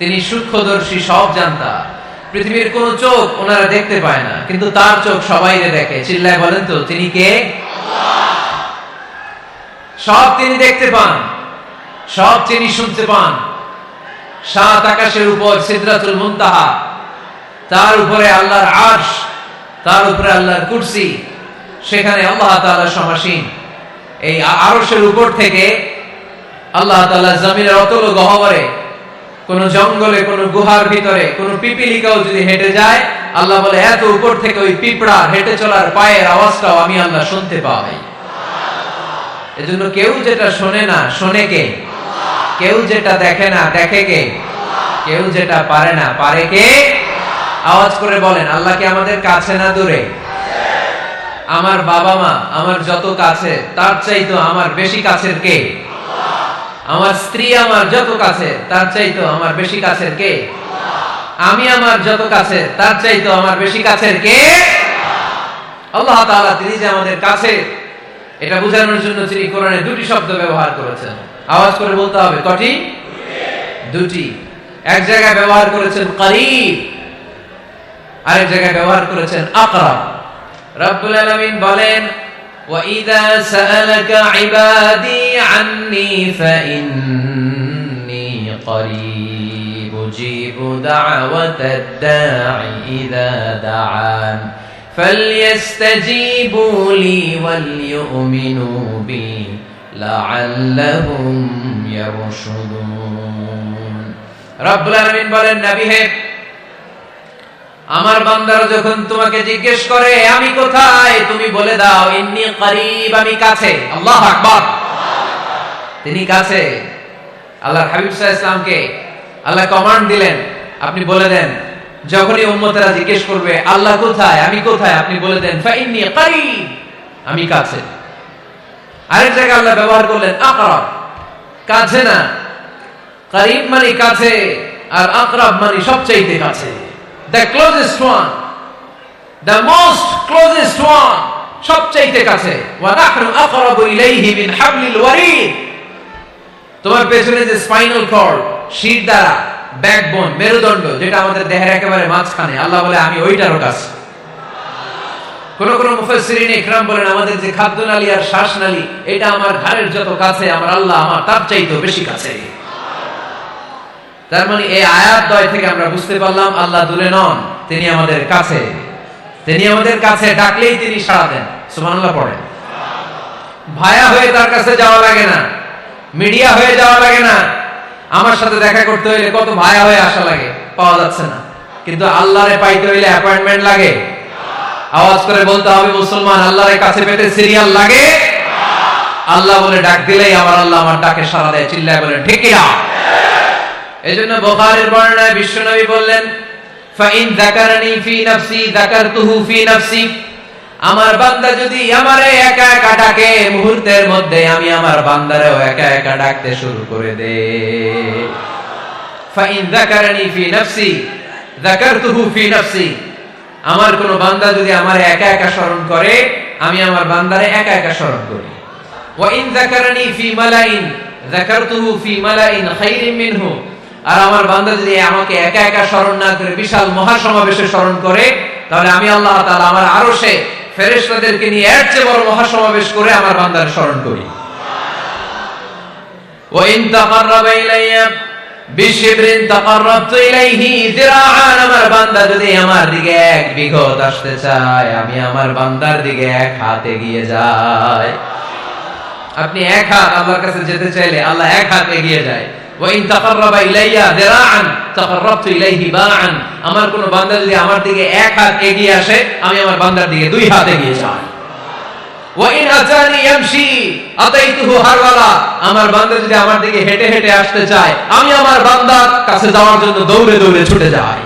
তিনি সূক্ষ্মদর্শী, সব জানতা। পৃথিবীর কোন চোখ ওনারা দেখতে পায় না, কিন্তু তার চোখ সবাইকে দেখে। চিল্লায় বলেন তো তিনি কে? সব তিনি দেখতে পান, সব তিনি শুনতে পান। সাত আকাশের উপর সিদরাতুল মুনতাহা, তার উপরে আল্লাহর আরশ, তার উপরে আল্লাহর কুরসি, সেখানে আল্লাহ তাআলা সমাসীন। এই আরশের উপর থেকে আল্লাহ তাআলা জমিনের অতল গহ্বরে, কোন জঙ্গলে, কোন গুহার ভিতরে কোন পিপিলিকাও যদি হেঁটে যায়, আল্লাহ বলে এত উপর থেকে ওই পিঁপড়া হেঁটে চলার পায়ের আওয়াজটাও আমি আল্লাহ শুনতে পাই। এজন্য কেউ যেটা শোনে না, শোনে কে? কেউ যেটা দেখে না, দেখে কে? কেউ যেটা পারে না, পারে কে? আওয়াজ করে বলেন, আল্লাহ কি আমাদের কাছে না দূরে? আমার বাবা মা আমার যত কাছে, তার চাইতো আমার বেশি কাছের কে? আমার স্ত্রী আমার যত কাছে, তার চাইতো আমার বেশি কাছের কে? আমি আমার যত কাছে, তার চাইতো আমার বেশি কাছের কে? আল্লাহ তাআলা তিনি যে আমাদের কাছে, এটা বোঝানোর জন্য তিনি কোরআনে দুটি শব্দ ব্যবহার করেছেন। আওয়াজ করে বলতে হবে, কটি? দুটি। এক জায়গায় ব্যবহার করেছেন করিব, আরেক জায়গায় ব্যবহার করেছেন আকরাব। রব্বুল আলামিন বলেন, وَإِذَا سَأَلَكَ عِبَادِي عَنِّي فَإِنِّي قَرِيبٌ أُجِيبُ دَعْوَةَ الدَّاعِ إِذَا دَعَانِ فَلْيَسْتَجِيبُوا لِي وَلْيُؤْمِنُوا بِي لَعَلَّهُمْ يَرْشُدُونَ। রব্বুল আলামিন বলেন, নবী হে, আমার বান্দারা যখন তোমাকে জিজ্ঞেস করে আমি কোথায়, তুমি বলে দাও ইন্নী করিব, আমি কাছে। আল্লাহু আকবার। তিনি কাছে। আল্লাহর হাবিব সাল্লাল্লাহু আলাইহি ওয়াসাল্লামকে আল্লাহ কমান্ড দিলেন, আপনি বলে দেন, যখনই উম্মতেরা জিজ্ঞেস করবে আল্লাহ কোথায়, আমি কোথায়, আপনি বলে দেন ফাইন্নী করিব, আমি কাছে। আরেক জায়গায় আল্লাহ ব্যবহার করলেন আকরাব, কাছে না। করিব মানে কাছে, আর আকরাব মানে সবচেয়ে কাছে। The closest one, the most closest one, সবচেয়ে কাছে। ওয়া নাহনু আকরাবু ইলাইহি মিন হাবলিল ওয়ারিদ। তোমার পেছনে যে স্পাইনাল কর্ড, শিরদাঁড়া, ব্যাকবোন, মেরুদণ্ড, যেটা আমাদের দেহের একেবারে মাঝখানে, আল্লাহ বলে আমি ওইটারও কাছে। কোন কোন মুফাসসিরিন ইকরাম বলেন, আমাদের যে খাদ্যনালী আর শ্বাসনালী, এটা আমার ঘাড়ের যত কাছে, আমার আল্লাহ আমার তার চাইতেও বেশি কাছে। তার মানে এই আয়াত দ্বয় থেকে আমরা বুঝতে পারলাম আল্লাহ দূরে নন, তিনি আমাদের কাছে। তিনি আমাদের কাছে, ডাকলেই তিনি সাড়া দেন। সুবহানাল্লাহ পড়েন। ভায়া হয়ে তার কাছে যাওয়া লাগে না, মিডিয়া হয়ে যাওয়া লাগে না। আমার সাথে দেখা করতে হইলে কত ভায়া হয়ে আসা লাগে, পাওয়া যাচ্ছে না। কিন্তু আল্লাহরে পাইতে হইলে অ্যাপয়েন্টমেন্ট লাগে। আওয়াজ করে বলতে হবে মুসলমান, আল্লাহরে কাছে পেতে সিরিয়াল লাগে। আল্লাহ বলে ডাক দিলেই আমার আল্লাহ আমার ডাকে সাড়া দেয়। চিল্লায় বলেন ঠিক কি না? এজন্য বুখারীর বর্ণনায় বিশ্বনবী বললেন, ফাইন যাকারানি ফি নাফসি যাকারতুহু ফি নাফসি। আমার বান্দা যদি আমারে একা একা ডাকে, মুহূর্তের মধ্যে আমি আমার বান্দারেও একা একা ডাকতে শুরু করে দেই। ফাইন যাকারানি ফি নাফসি যাকারতুহু ফি নাফসি। আমার কোন বান্দা যদি আমারে একা একা স্মরণ করে, আমি আমার বান্দারে একা একা স্মরণ করি। ওয়া ইন যাকারানি ফি মালাইন যাকারতুহু ফি মালাইন খায়রিন মিনহু। আর আমার বান্দা যদি আমাকে একা একা স্মরণ না করে বিশাল মহাসমাবেশে স্মরণ করে, তাহলে আমি আল্লাহ তাআলা আমার আরশে ফেরেশতাদেরকে নিয়ে এর চেয়ে বড় মহাসমাবেশ করে আমার বান্দার স্মরণ করি। ওয়া ইন তাকাররাবা ইলাইয়া বিশিবরিন তাকাররাবতু ইলাইহি যিরাআন। আমার বান্দা যদি আমার দিকে এক বিঘত আসতে চায়, আমি আমার বান্দার দিকে এক হাত এগিয়ে যাই। আপনি এক হাত আল্লাহর কাছে যেতে চাইলে আল্লাহ এক হাত এগিয়ে যায়। ওয়াইন তাকাররাবা ইলাইয়া যিরাআন তাকাররাবতু ইলাইহি বা'আন। আমার কোন বান্দা যদি আমার দিকে এক হাত এগিয়ে আসে, আমি আমার বান্দার দিকে দুই হাত এগিয়ে যাই। ওয়াইন আতানি ইয়ামশি আতাইতুহু হারওয়ালা। আমার বান্দা যদি আমার দিকে হেঁটে হেঁটে আসতে চায়, আমি আমার বান্দার কাছে যাওয়ার জন্য দৌড়ে দৌড়ে ছুটে যাই।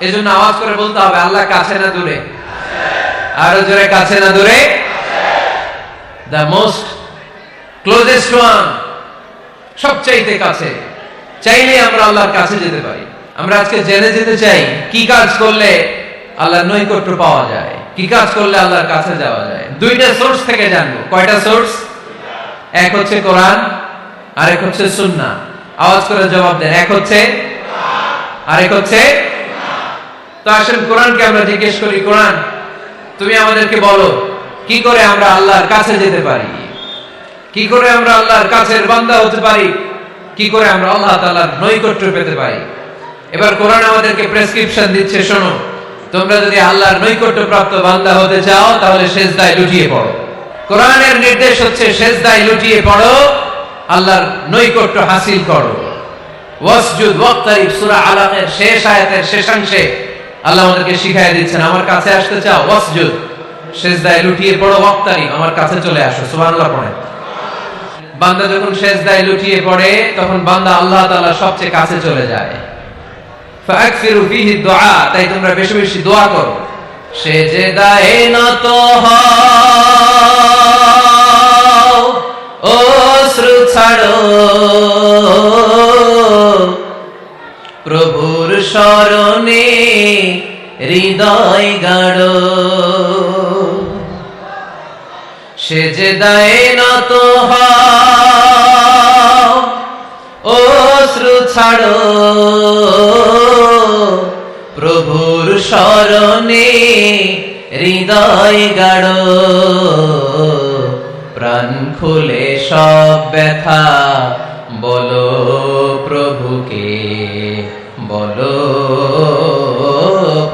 এজন্য আওয়াজ করে বলতে হবে, আল্লাহ কাছে না দূরে? আরো জোরে, কাছে না দূরে? The most closest one, সবচাইতে কাছে। চাইলে আমরা আল্লাহর কাছে যেতে পারি। আমরা আজকে জেনে যেতে চাই কি কাজ করলে আল্লাহর নৈকট্য পাওয়া যায়, কি কাজ করলে আল্লাহর কাছে যাওয়া যায়। দুইটা সোর্স থেকে জানবো। কয়টা সোর্স? এক হচ্ছে কোরআন, আরেক হচ্ছে সুন্নাহ। আওয়াজ করে জবাব দেন, এক হচ্ছে আরেক হচ্ছে। তো আসেন কোরআনকে আমরা জিজ্ঞেস করি, কোরআন তুমি আমাদেরকে বলো কি করে আমরা আল্লাহর কাছে যেতে পারি, কি করে আমরা আল্লাহর কাছের বান্দা হতে পারি, কি করে আমরা আল্লাহ তাআলার নৈকট্য পেতে পারি। এবার কোরআন আমাদেরকে প্রেসক্রিপশন দিচ্ছে, শোনো, তোমরা যদি আল্লাহর নৈকট্য প্রাপ্ত বান্দা হতে চাও তাহলে সিজদায় লুটিয়ে পড়ো। কোরআনের নির্দেশ হচ্ছে সিজদায় লুটিয়ে পড়ো, আল্লাহর নৈকট্য হাসিল করো। ওয়াসজুদ ওয়াক্তারিব, সূরা আলাকের শেষ আয়াতের শেষাংশে আল্লাহ আমাদেরকে শিখাইয়া দিচ্ছেন, আমার কাছে আসতে চাও, ওয়াসজুদ, সিজদায় লুটিয়ে পড়ো, ওয়াক্তারিব, আমার কাছে চলে আসো। সুবহানাল্লাহ পড়েন। বান্দা যখন সিজদায় লুটিয়ে পড়ে তখন বান্দা আল্লাহ তাআলার সবচেয়ে কাছে চলে যায়। ফাকসিরু ফিহি দুআ, তাই তোমরা বেশি বেশি দোয়া করো। সিজদায়ে নত হও, অশ্রু ছাড়ো, প্রভুর শরণে হৃদয় গাড়ো। সিজদায়ে নত হও, অশ্রু ছাড়ো, প্রভুর শরণে হৃদয় গাড়ো। প্রাণ খুলে সব ব্যথা বলো প্রভুকে, বলো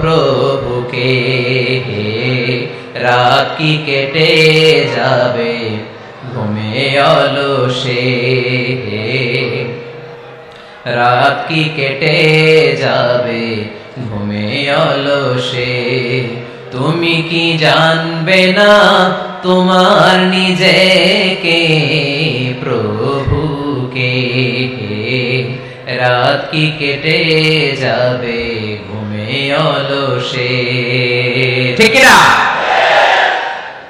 প্রভুকে। রাত কি কেটে যাবে ঘুমে অলসে, রাত কি কেটে যাবে ঘুমে অলসে। তুমি কি জানবে না তোমার নিজেকে, প্রভুকে। রাত কি কেটে যাবে ঘুমে অলসে, ঠিক না?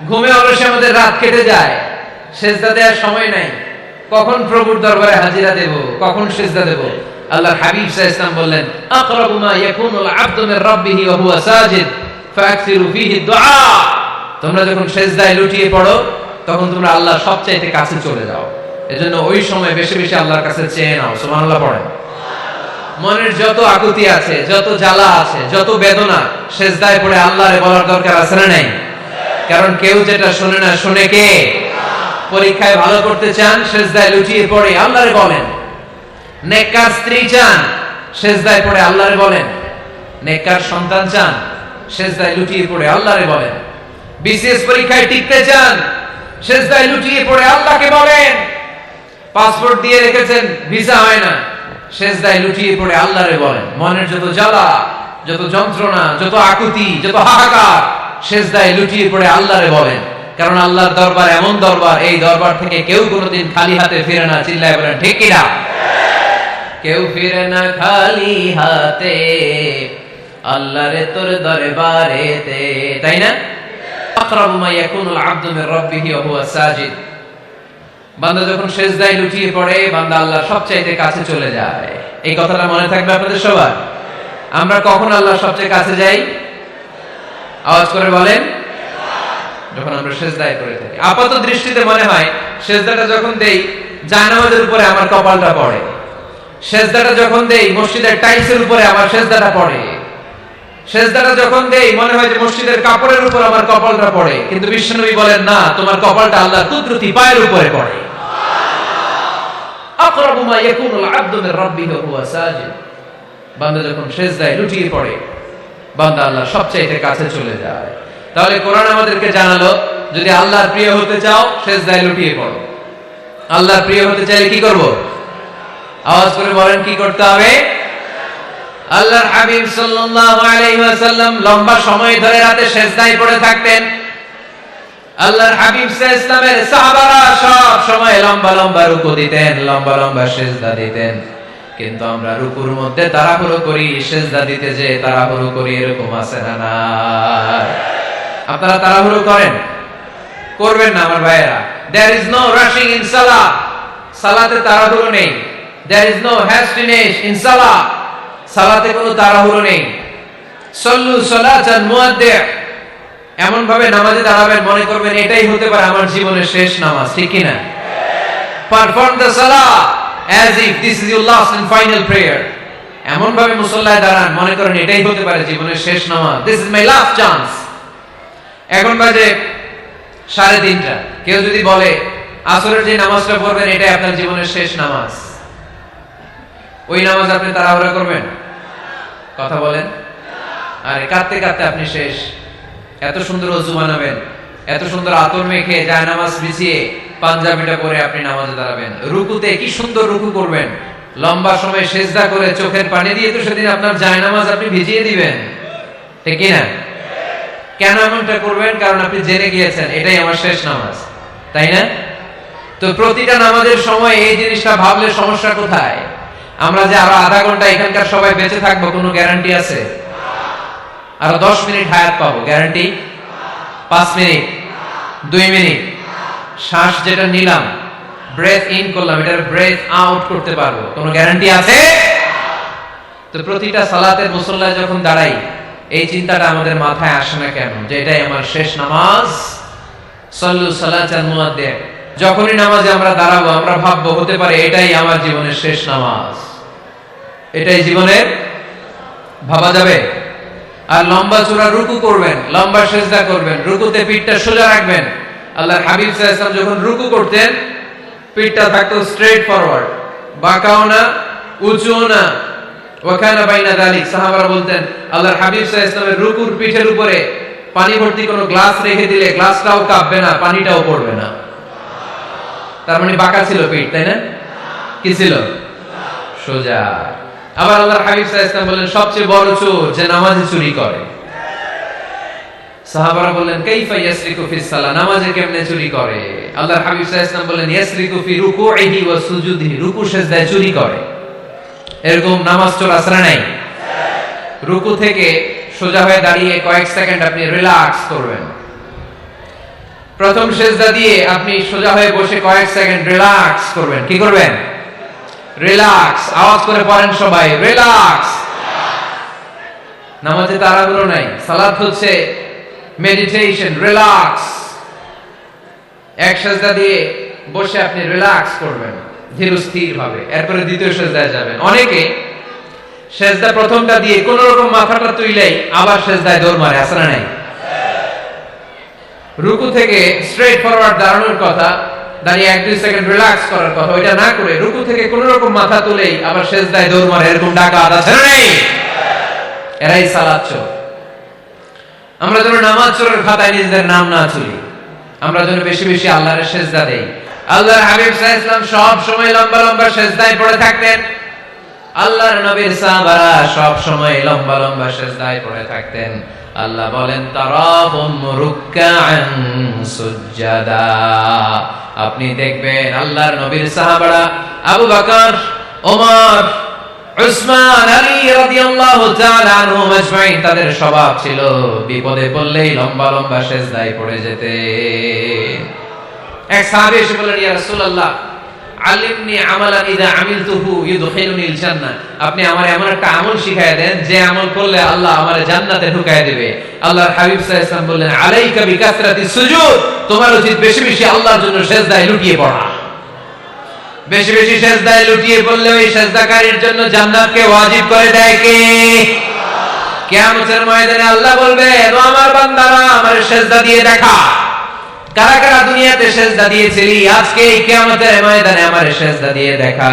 ঘুমে অলসে আমাদের রাত কেটে যায়, সিজদা দেওয়ার সময় নাই। কখন প্রভুর দরবারে হাজিরা দেব, কখন সিজদা দেব? আল্লাহর হাবিব সাল্লাল্লাহু আলাইহি ওয়াসাল্লাম বললেন, আকরাবু মা ইয়াকুনুল আবদু মির রাব্বিহি ওয়া হুয়া সাজিদ ফাকসিরু ফিহি দুআ। তোমরা যখন সিজদায় লুটিয়ে পড়ো তখন তোমরা আল্লাহর সবচাইতে কাছে চলে যাও। এজন্য ওই সময় বেশি বেশি আল্লাহর কাছে চেয়ে নাও। সুবহানাল্লাহ পড়েন। মনের যত আকুতি আছে, যত জ্বালা আছে, যত বেদনা, সিজদায় পড়ে আল্লাহরে বলার দরকার আছে না নাই? কারণ কেউ যেটা শোনে না, শোনে কে? পরীক্ষায় ভালো করতে চান, সিজদায় লুটিয়ে পড়ে আল্লাহরে বলেন। নেককার স্ত্রী চান, সিজদায় পড়ে আল্লাহরে বলেন। নেককার সন্তান চান, সিজদায় লুটিয়ে পড়ে আল্লাহরে বলেন। বিসিএস পরীক্ষায় টিকতে চান, সিজদায় লুটিয়ে পড়ে আল্লাহকে বলেন। পাসপোর্ট দিয়ে রেখেছেন, ভিসা হয় না, সিজদায় লুটিয়ে পড়ে আল্লাহরে বলেন। মনের যত জ্বালা, যত যন্ত্রণা, যত আকুতি, যত হাহাকার, সিজদায় লুটিয়ে পড়ে আল্লাহরে বলেন। কারণ আল্লাহর দরবার এমন দরবার, এই দরবার থেকে কেউ কোনোদিন খালি হাতে ফিরে না। চিল্লায় বলেন ঠিক কিনা? কেউ ফিরে না খালি হাতে আল্লাহরে তোর দরবারেতে, তাই না? আকরাবু মা ইয়াকুনুল আবদু মির রাব্বিহি ওয়া হুয়া সাজিদ। বান্দা যখন সিজদায় লুটিয়ে পড়ে বান্দা আল্লাহর সবচাইতে কাছে চলে যায়। এই কথাটা মনে থাকবে আপনাদের সবার। আমরা কখন আল্লাহর সবচেয়ে কাছে যাই? আওয়াজ করে বলেন। যখন আমরা সিজদায় পড়ে থাকি। আপাত দৃষ্টিতে মনে হয় সিজদাটা যখন দেই জায়নামাজের উপরে আমার কপালটা পড়ে, সিজদাটা যখন দেই মসজিদের টাইলসের উপরে আমার সিজদাটা পড়ে, সিজদাটা যখন দেই মনে হয় যে মসজিদের কাপড়ের উপর আমার কপালটা পড়ে। কিন্তু বিশ্বনবী বলেন না, তোমার কপালটা আল্লাহর কুদরতি পায়ের উপরে পড়ে। আকরাবু মা ইয়াকুনুল আবদু মির রাব্বিহি ওয়া হুয়া সাজিদ। বান্দা যখন সিজদায় লুটিয়ে পড়ে বান্দা আল্লাহর সবচাইতে কাছে চলে যায়। তাহলে কোরআন আমাদেরকে জানালো, যদি আল্লাহর প্রিয় হতে চাও সিজদায় লুটিয়ে পড়ো। আল্লাহর প্রিয় হতে চাইলে কি করব? আওয়াজ করে বলেন কি করতে হবে? আল্লাহর হাবিব সাল্লাল্লাহু আলাইহি ওয়াসাল্লাম লম্বা সময় ধরে রাতে সিজদায় পড়ে থাকতেন। আল্লাহর হাবিব সাল্লাল্লাহু আলাইহি ওয়াসাল্লামের সাহাবারা সব সময় লম্বা লম্বা রুকু দিতেন, লম্বা লম্বা সিজদা দিতেন। কিন্তু আমরা রুকুর মধ্যে তাড়াহুড়ো করি, সিজদা দিতে যে তাড়াহুড়ো করি, এরকম আছে না? না, আপনারা তাড়াহুড়ো করেন? করবেন না আমার ভাইয়েরা। There is no rushing in salah. সালাতে তাড়াহুড়ো নেই। There is no hastiness in salah. সালাতে কোনো তাড়াহুড়ো নেই। সল্লু সালাতান মুআদ্দি', এমন ভাবে নামাজে দাঁড়াবেন মনে করবেন এটাই হতে পারে আমার জীবনের শেষ নামাজ, ঠিক কি না? Perform the salah as if this is your last and final prayer. এমন ভাবে মুসল্লায় দাঁড়ান মনে করেন এটাই হতে পারে জীবনের শেষ নামাজ, this is my last chance. এখন বাজে 3:30, কেউ যদি বলে আসরের যে নামাজটা পড়বেন এটাই আপনার জীবনের শেষ নামাজ, ওই নামাজ আপনি তাড়াহুড়া করবেন? কথা বলেন। আরে কাঁদতে কাঁদতে আপনি শেষ। এত সুন্দর ওযু বানাবেন, এত সুন্দর আতর মেখে জায়নামাজ বিছিয়ে পাঞ্জাবিটা পরে আপনি নামাজে দাঁড়াবেন, রুকুতে কি সুন্দর রুকু করবেন, লম্বা সময় সেজদা করে চোখের পানি দিয়ে তো সেদিন আপনার জায়নামাজ আপনি ভিজিয়ে দিবেন, ঠিক কি না? কেন এমনটা করবেন? কারণ আপনি জেনে গিয়েছেন এটাই আমার শেষ নামাজ, তাই না? তো প্রতিটা নামাজের সময় এই জিনিসটা ভাবলে সমস্যা কোথায়? আমরা যে আরো আধা ঘন্টা এখানকার সবাই বেঁচে থাকবো কোনো গ্যারান্টি আছে? আরো 10 মিনিট হায়াত পাবো, গ্যারান্টি? 5 মিনিট, 2 মিনিট, শ্বাস যেটা নিলাম, ব্রেথ ইন করলাম, এটার ব্রেথ আউট করতে পারবো, কোনো গ্যারান্টি আছে? তো প্রতিটা সালাতের মুসল্লায় যখন দাঁড়াই এই চিন্তাটা আমাদের মাথায় আসে না কেন যে এটাই আমার শেষ নামাজ? সাল্লু সালাতান মুআদ্দিন। যখনই নামাজে আমরা দাঁড়াবো আমরা ভাববো হতে পারে এটাই আমার জীবনের শেষ নামাজ, এটাই জীবনের, ভাবা যাবে? আর লম্বা চূড়া রুকু করবেন, লম্বা সেজদা করবেন, রুকুতে পিঠটা সোজা রাখবেন। আল্লাহর হাবিব সাল্লাল্লাহু আলাইহি ওয়াসাল্লাম যখন রুকু করতেন পিঠটা থাকতো স্ট্রেট ফরওয়ার্ড, বাঁকাও না উঁচুও না, ওয়াকানা বাইনা যালিক। সাহাবারা বলতেন আল্লাহর হাবিব সাল্লাল্লাহু আলাইহি ওয়াসাল্লামের রুকুর পিঠের উপরে পানি ভর্তি কোনো গ্লাস রেখে দিলে গ্লাসটাও কাঁপবে না, পানিটাও পড়বে না। তার মানে বাঁকা ছিল পিঠ, তাই না? কি ছিল? সোজা। আবার আল্লাহর হাবিব সাল্লাল্লাহু আলাইহি ওয়াসাল্লাম বলেন সবচেয়ে বড় চোর যে নামাজে চুরি করে। সাহাবারা বললেন কাইফা ইয়াসরিকু ফিস সালাহ, নামাজে কেমনে চুরি করে? আল্লাহর হাবিব সাল্লাল্লাহু আলাইহি ওয়াসাল্লাম বললেন ইয়াসরিকু ফি রুকুইহি ওয়া সুজুদিহি, রুকু সেজদায় চুরি করে। এরকম নামাজ চোর আসরা নাই? রুকু থেকে সোজা হয়ে দাঁড়িয়ে কয়েক সেকেন্ড আপনি রিল্যাক্স করবেন, প্রথম সেজদা দিয়ে আপনি সোজা হয়ে বসে কয়েক সেকেন্ড রিল্যাক্স করবেন। কি করবেন? রিল্যাক্স। আওয়াজ করে পড়েন সবাই, রিল্যাক্স। নামাজে তাড়াহুড়ো নাই, সালাত হচ্ছে মেডিটেশন, রিল্যাক্স। এক সেজদা দিয়ে বসে আপনি রিল্যাক্স করবেন ধীর স্থির ভাবে, এরপরে দ্বিতীয় সেজদায় যাবেন। অনেকে সেজদা প্রথমটা দিয়ে কোন রকম মাথাটা তুইলেই আবার সেজদায় দৌড় মারে, আসলে নাই? রুকু থেকে স্ট্রেট ফরওয়ার্ড দাঁড়ানোর কথা, দাঁড়িয়ে 1-2 সেকেন্ড রিল্যাক্স করার কথা, ওইটা না করে রুকু থেকে কোন রকম মাথা তুলেই আবার সেজদায় দৌড় মারে, এরকম ডাকাত আছে না নেই? এরাই সালাত চোর। আমরা যেন নামাজ চোরের খাতায় নিজেদের নাম না তুলি, আমরা যেন বেশি বেশি আল্লাহর সেজদা দেই। আল্লাহর হাবিব সাল্লাল্লাহু আলাইহি ওয়াসাল্লাম সব সময় লম্বা লম্বা সেজদায় পড়ে থাকতেন। আল্লাহর নবীর সাহাবারা সব সময় লম্বা লম্বা সেজদায় পড়ে থাকতেন। আল্লাহ বলেন তারাহুম রুকআন সুজদা, আপনি দেখবেন আল্লাহর নবীর সাহাবারা আবু বকর, ওমর, উসমান, আলী রাদিয়াল্লাহু তাআলা আনহুম আজমাইন, তাদের স্বভাব ছিল বিপদে পড়লেই লম্বা লম্বা সেজদায় পড়ে যেতে। এক সাহাবী এসে বললেন ইয়া রাসূলুল্লাহ আল্লিমনি আমালান ইযা আমিলতুহু ইউদখিলুনিল জান্নাহ, আপনি আমারে এমন একটা আমল শিখায় দেন যে আমল করলে আল্লাহ আমারে জান্নাতে ঢুকায় দিবে। আল্লাহর হাবিব সাল্লাল্লাহু আলাইহি ওয়াসাল্লাম বললেন আলাইকা বিকাসরাতিস সুজুদ, তোমার উচিত বেশি বেশি আল্লাহর জন্য সেজদায় লুটিয়ে পড়া। বেশি বেশি সেজদায় লুটিয়ে পড়লে ওই সেজদাকারীর জন্য জান্নাতকে ওয়াজিব করে দেয় কে? কিয়ামতের ময়দানে আল্লাহ বলবে ও আমার বান্দারা আমারে সেজদা দিয়ে দেখা, কারা কারা দুনিয়াতে সেজদা দিয়েছিলি, আজকে এই কিয়ামতের ময়দানে আমারে সেজদা দিয়ে দেখা।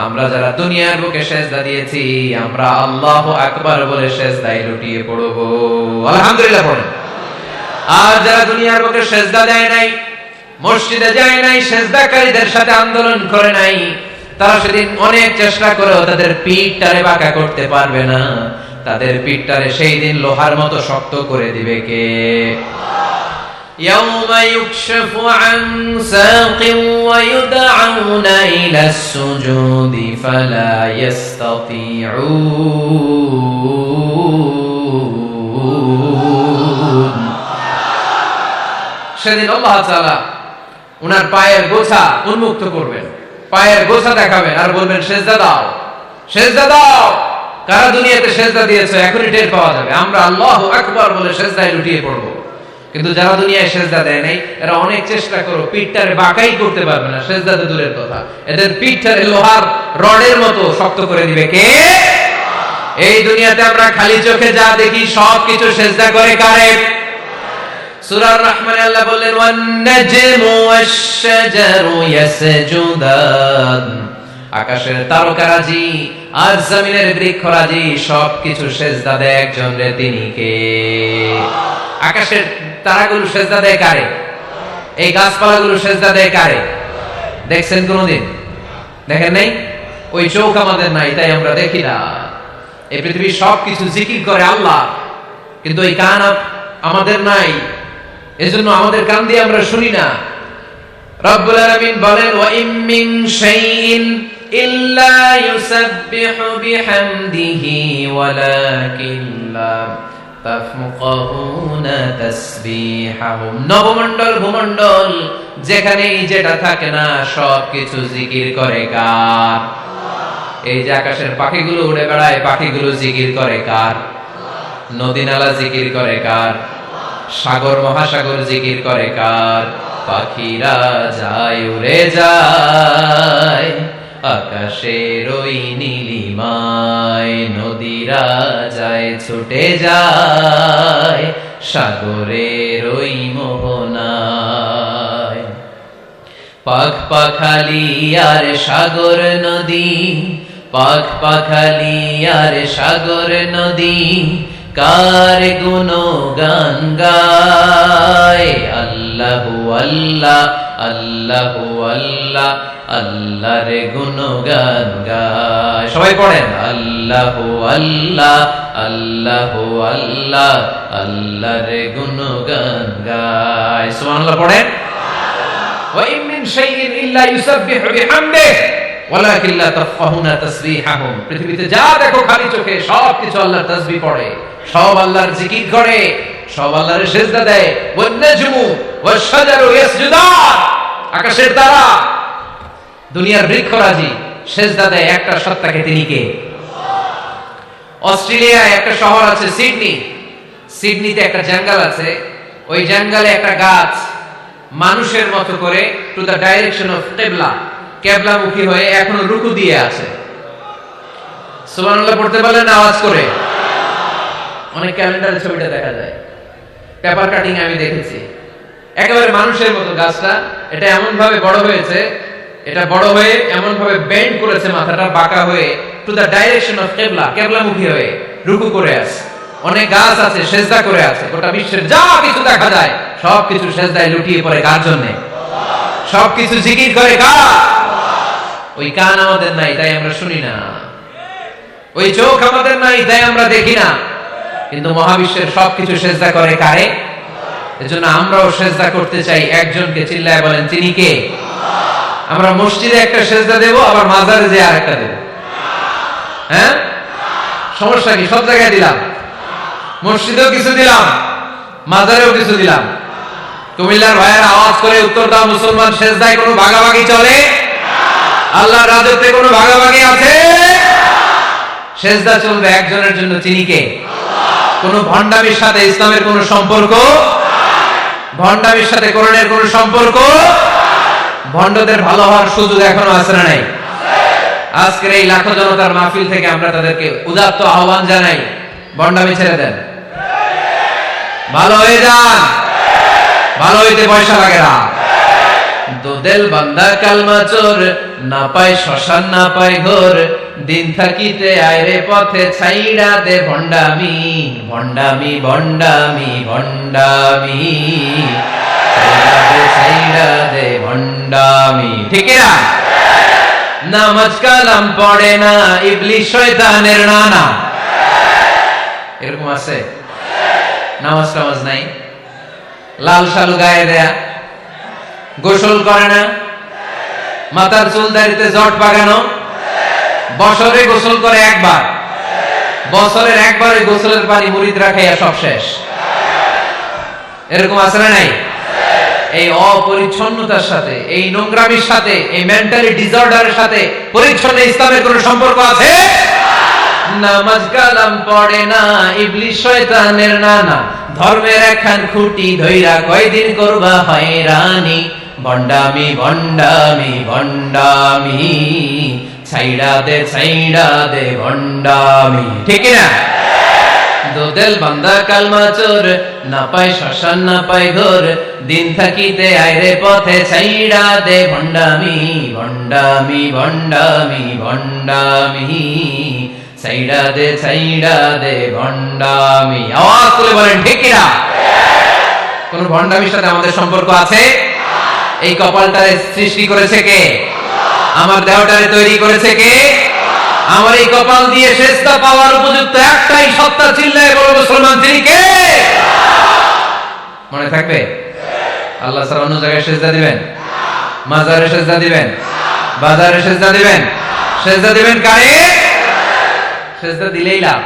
আমরা যারা দুনিয়ার বুকে সেজদা দিয়েছি আমরা আল্লাহু আকবার বলে সেজদায় লুটিয়ে পড়ব, আলহামদুলিল্লাহ পড়েন। আর যারা দুনিয়ার বুকে সেজদা দেয় নাই, মসজিদে যায় নাই, সেজদাকারীদের সাথে আন্দোলন করে নাই, তারা সেদিন অনেক চেষ্টা করেও তাদের পিঠটারে বাঁকা করতে পারবে না। তাদের পিঠটারে সেই দিন লোহার মতো শক্ত করে দিবে কে? يوم يكشف عن ساق ويدعون إلى السجود فلا يستطيعون। সেদিন আল্লাহ তাআলা উনার পায়ের গোছা উন্মুক্ত করবেন, পায়ের গোছা দেখাবেন আর বলবেন সেজদা দাও, সেজদা দাও। কারা দুনিয়াতে সেজদা দিয়েছে এখনই টের পাওয়া যাবে। আমরা আল্লাহু আকবার বলে সেজদায় লুটিয়ে পড়ব, কিন্তু যারা দুনিয়ায় সেজদা দেয় নাই এরা অনেক চেষ্টা করো পিঠটারে বাঁকাই করতে পারবে না, সেজদা তো দূরের কথা, এদের পিঠটারে লোহার রডের মতো শক্ত করে দিবে কে? এই দুনিয়াতে আমরা খালি চোখে যা দেখি সব কিছু সেজদা করে কারে? সূরা আর-রহমানে আল্লাহ বললেন ওয়ান নাজমু ওয়াশ-শাজারু ইয়াসজুদান, আকাশের তারকারাজি আর জমিনের বৃক্ষরাজি সবকিছু সেজদা দেয় একজন রে, তিনি কে? আকাশের তারাগুলো সেজদা দেয় কারে? এই গাছপালাগুলো সেজদা দেয় কারে? দেখছেন কোনদিন? দেখেন নাই? ওই চোখ আমাদের নাই তাই আমরা দেখি না। এই পৃথিবীর সবকিছু জিকির করে আল্লাহ, কিন্তু এই কান আমাদের নাই, এজন্য আমাদের কান দিয়ে আমরা শুনি না। রব্বুল আলামিন বলেন ওয়া ইম মিন শাইইন ইল্লা ইউসাব্বিহু বিহামদিহি ওয়ালাকিন লা তাফকাহুনা তাসবিহাহুম। নবমণ্ডল ভূমণ্ডল যেখানেই যেটা থাকে না সবকিছু জিকির করে কার? এই যে আকাশের পাখিগুলো উড়ে বেড়ায়, পাখিগুলো জিকির করে কার? নদী নালা জিকির করে কার? সাগর মহাসাগর জিকির করে কার? পাখিরা যায় উড়ে যায় আকাশের ওই নীলিমায়, নদীরা যায় ছুটে যায় সাগরের ওই মোহনায়। পাখ পাখালি আর সাগর নদী, পাখ পাখালি আর সাগর নদী কার গুণগান গায়? আল্লাহু আল্লাহ আল্লাহু আল্লাহ আল্লাহর গুণগান গায়। সবাই পড়েন আল্লাহু আল্লাহ আল্লাহু আল্লাহ আল্লাহর গুণগান গায়। সুবহানাল্লাহ পড়েন। ওয়া ইম মিন শাইইন ইল্লা ইউসাব্বিহু বিহামদিহি ওয়ালাকিন লা তাফকাহুনা তাসবিহাহুম। পৃথিবীতে যা দেখো খালি চোখে সবকিছু আল্লাহর তাসবিহ পড়ে, সব আল্লাহর জিকির করে, সব আল্লাহর সিজদা দেয়। ওয়ান নাজমু ওয়াশ-শাজারু ইয়াসজুদান, আকাশের তারা দুনিয়ার বৃক্ষরাজি সিজদা দেয় একটা সত্তাকে, তিনি কে? অস্ট্রেলিয়ায় একটা শহর আছে সিডনি, সিডনিতে একটা জঙ্গল আছে, ওই জঙ্গলে একটা গাছ মানুষের মতো করে টু দ্য ডাইরেকশন অফ কিবলা, কিবলামুখী হয়ে এখনো রুকু দিয়ে আছে। সুবহানাল্লাহ পড়তে পারলেন আওয়াজ করে? অনেক ক্যালেন্ডারে ছবিটা দেখা যায়, পেপার কাটিং আমি দেখেছি। একেবারে মানুষের মতো গাছটা, এটা এমন ভাবে বড় হয়েছে, এটা বড় হয়ে এমন ভাবে বেন্ড করেছে, মাথাটা বাঁকা হয়ে টু দ্য ডাইরেকশন অফ কিবলা, কিবলামুখী হয়ে রুকু করে আছে। অনেক গাছ আছে সেজদা করে আছে। গোটা বিশ্বের যা কিছু দেখা যায় সবকিছু সেজদায় লুটিয়ে পড়ে কার জন্য? সবকিছু জিকির করে কার? ওই কান আমাদের নাই তাই আমরা শুনি না, ওই চোখ আমাদের নাই তাই আমরা দেখি না, কিন্তু মহাবিশ্বের সবকিছু সেজদা করে কারে? এজন্য আমরাও সেজদা করতে চাই একজনকে। চিল্লায় বলেন তিনি কে? আমরা মসজিদে একটা সেজদা দেব, আবার মাজারে যে আরেকটা দেব। হ্যাঁ, সমস্যা কি? সব জায়গায় দিলাম, মসজিদেও কিছু দিলাম, মাজারেও কিছু দিলাম। কুমিল্লার ভাইয়েরা আওয়াজ করে উত্তর দাও, মুসলমান সেজদায় কোনো ভাগাভাগি চলে? আল্লাহর রাজত্বে কোনো ভাগাভাগি আছে? সেজদা চলবে একজনের জন্য, তিনি কে? কোন ভণ্ডামির সাথে ইসলামের কোন সম্পর্ক, ভণ্ডামির সাথে কোরআনের কোন সম্পর্ক। ভণ্ডদের ভালো হওয়ার সুযোগ এখনো আছে না নাই? আজকের এই লাখো জনতার মাহফিল থেকে আমরা তাদেরকে উদাত্ত আহ্বান জানাই, ভণ্ডামি ছেড়ে দেন, ভালো হয়ে যান। ভালো হইতে পয়সা লাগে না। দোদেল বান্দা কালমা চোর, না পায় শ্মশান না পায় ঘোর, দিন থাকিতে আইরে পথে ছাইড়া দে ভণ্ডামি, ভণ্ডামি ভণ্ডামি ভণ্ডামি, ছাইড়া দে ভণ্ডামি। ঠিক না? নামাজ কালাম পড়ে না, ইবলিশ শয়তানের নানা। এরকম আছে? নামাজ টামাজ নাই, লাল শালু গায়ে দেয়া, গোসল করে না, মাথার চুল দাড়িতে জট পাকানো, বছরে গোসল করে একবার, বছরের একবারে গোসলের পানি মুরিদরা খাইয়া সব শেষ। এরকম আছে না নাই? এই অপরিচ্ছন্নতার সাথে, এই নোংরামির সাথে, এই মেন্টালি ডিসঅর্ডারের সাথে পরিচ্ছন্ন ইসলামের কোন সম্পর্ক আছে? নামাজ কালাম পড়ে না, ইবলিস শয়তানের নানা, ধর্মের একখান খুঁটি ধইরা কয়দিন করবা হয়রানি, ভণ্ডামি ভণ্ডামি ভণ্ডামি, ছাইড়া দে ভণ্ডামি। ঠিক না? দোদেল বান্দা কালমা চোর, না পায় শ্মশান না পায় ঘোর, দিন থাকিতে আইরে পথে ছাইড়া দে ভণ্ডামি ভণ্ডামি ভণ্ডামি ভণ্ডামি, ছাইড়া দে ভণ্ডামি। আওয়াজ করে বলেন ঠিক কিনা? কোন ভণ্ডামির সাথে আমাদের সম্পর্ক আছে? এই কপালটারে সৃষ্টি করেছে কে? আমার দেহটারে তৈরি করেছে কে? আমার এই কপাল দিয়ে সেজদা পাওয়ার উপযুক্ত একটাই সত্তা, চিল্লায় বলো মুসলমান, তিনি কে? মনে থাকবে? আল্লাহ ছাড়া অন্য জায়গায় সেজদা দিবেন? মাজারে সেজদা দিবেন? বাজারে সেজদা দিবেন? সেজদা দিবেন কারে? সেজদা দিলেই লাভ,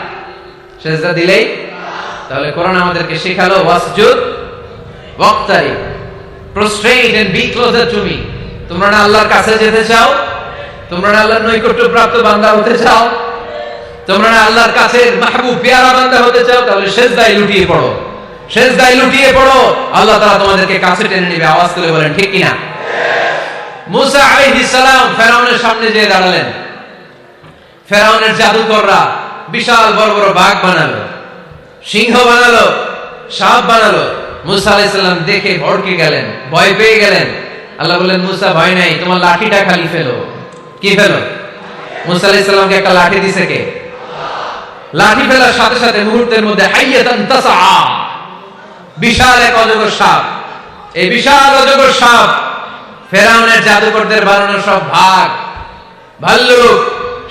সেজদা দিলেই। তাহলে কোরআন আমাদেরকে শেখালো ওয়াসজুদ ওয়াক্তারি, prostrate and be closer to me। তোমরা না আল্লাহর কাছে যেতে চাও? তোমরা না আল্লাহর নৈকট্য প্রাপ্ত বান্দা হতে চাও? তোমরা না আল্লাহর কাছে মাহবুব পেয়ারা বান্দা হতে চাও? তাহলে সেজদায় লুটিয়ে পড়ো, সেজদায় লুটিয়ে পড়ো, আল্লাহ তাআলা তোমাদেরকে কাছে টেনে নেবে। আওয়াজ করে বলেন ঠিক কিনা? মুসা আলাইহিস সালাম ফেরাউনের সামনে যেয়ে দাঁড়ালেন। ফেরাউনের জাদুকররা বিশাল বড় বড় বাঘ বানালো, সিংহ বানালো, সাপ বানালো। মুসা আলাইহিস সালাম দেখে ভড়কে গেলেন, ভয় পেয়ে গেলেন। আল্লাহ বললেন, মুসা ভয় নাই, তোমার লাঠিটা খালি ফেলো। কি ফেলো? মুসা আলাইহিস সালামকে একটা লাঠি দিছে কে? লাঠি ফেলার সাথে সাথে মুহূর্তের মধ্যে হাইয়াতান তাসআ, বিশাল এক অজগর সাপ। এই বিশাল অজগর সাপ ফেরাউনের জাদুকরদের বানানো সব ভাগ, ভাল্লুক,